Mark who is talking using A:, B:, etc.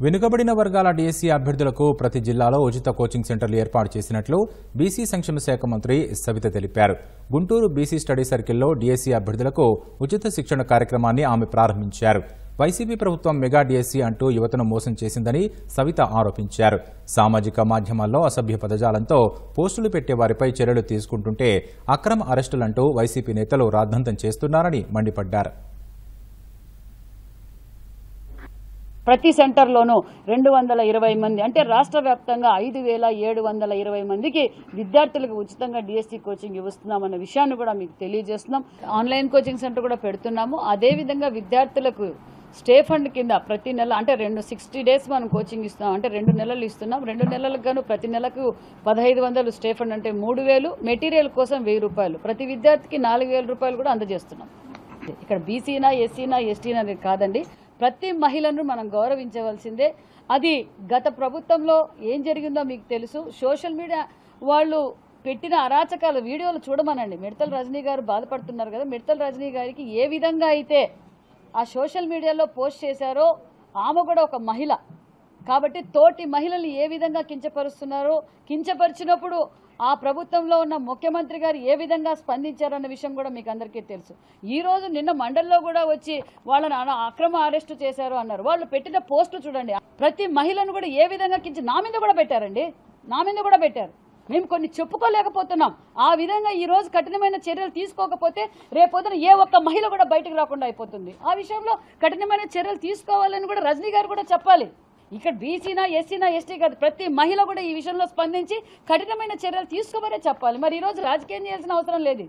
A: వెనుకబడిన వర్గాల డీఎస్సీ అభ్యర్థులకు ప్రతి జిల్లాలో ఉచిత కోచింగ్ సెంటర్లు ఏర్పాటు చేసినట్లు బీసీ సంక్షేమ శాఖ మంత్రి సవిత తెలిపారు. గుంటూరు బీసీ స్టడీ సర్కిల్లో డీఎస్సీ అభ్యర్థులకు ఉచిత శిక్షణ కార్యక్రమాన్ని ఆమె ప్రారంభించారు. వైసీపీ ప్రభుత్వం మెగా డీఎస్సీ అంటూ యువతను మోసం చేసిందని సవిత ఆరోపించారు. సామాజిక మాధ్యమాల్లో అసభ్య పదజాలంతో పోస్టులు పెట్టేవారిపై చర్యలు తీసుకుంటుంటే అక్రమ అరెస్టులంటూ వైసీపీ నేతలు రాద్ధాంతం చేస్తున్నారని మండిపడ్డారు.
B: ప్రతి సెంటర్లోనూ 220 మంది అంటే రాష్ట్ర వ్యాప్తంగా 5720 మందికి విద్యార్థులకు ఉచితంగా డిఎస్సి కోచింగ్ ఇస్తున్నామన్న విషయాన్ని కూడా మీకు తెలియజేస్తున్నాం. ఆన్లైన్ కోచింగ్ సెంటర్ కూడా పెడుతున్నాము. అదేవిధంగా విద్యార్థులకు స్టే ఫండ్ కింద ప్రతి నెల అంటే 60 డేస్ మనం కోచింగ్ ఇస్తున్నాం. అంటే 2 నెలలు ఇస్తున్నాం. 2 నెలలకు గాను ప్రతి నెలకు 1500 స్టే ఫండ్ అంటే 3000, మెటీరియల్ కోసం 1000 రూపాయలు, ప్రతి విద్యార్థికి 4000 రూపాయలు కూడా అందజేస్తున్నాం. ఇక్కడ బీసీనా ఎస్సీనా ఎస్టీనా అనేది కాదండి, ప్రతి మహిళను మనం గౌరవించవలసిందే. అది గత ప్రభుత్వంలో ఏం జరిగిందో మీకు తెలుసు. సోషల్ మీడియా వాళ్ళు పెట్టిన అరాచకాల వీడియోలు చూడమనండి. మిడతల రజనీ గారు బాధపడుతున్నారు కదా, మిడతల రజనీ గారికి ఏ విధంగా అయితే ఆ సోషల్ మీడియాలో పోస్ట్ చేశారో, ఆమె కూడా ఒక మహిళ కాబట్టి తోటి మహిళలు ఏ విధంగా కించపరుస్తున్నారో, కించపరిచినప్పుడు ఆ ప్రభుత్వంలో ఉన్న ముఖ్యమంత్రి గారు ఏ విధంగా స్పందించారన్న విషయం కూడా మీకు అందరికీ తెలుసు. ఈ రోజు నిన్న మండలిలో కూడా వచ్చి వాళ్ళని అక్రమ అరెస్టు చేశారు అన్నారు. వాళ్ళు పెట్టిన పోస్టులు చూడండి, ప్రతి మహిళను కూడా ఏ విధంగా నా మీద కూడా పెట్టారండి, నా మీద కూడా పెట్టారు. మేము కొన్ని చెప్పుకోలేకపోతున్నాం. ఆ విధంగా ఈ రోజు కఠినమైన చర్యలు తీసుకోకపోతే రేపొద్దున ఏ ఒక్క మహిళ కూడా బయటకు రాకుండా అయిపోతుంది. ఆ విషయంలో కఠినమైన చర్యలు తీసుకోవాలని కూడా రజనీ గారు కూడా చెప్పాలి. ఇక్కడ బీసీనా ఎస్సీనా ఎస్టీ కాదు, ప్రతి మహిళ కూడా ఈ విషయంలో స్పందించి కఠినమైన చర్యలు తీసుకోమనే చెప్పాలి. మరి ఈ రోజు రాజకీయం చేయాల్సిన అవసరం లేదు.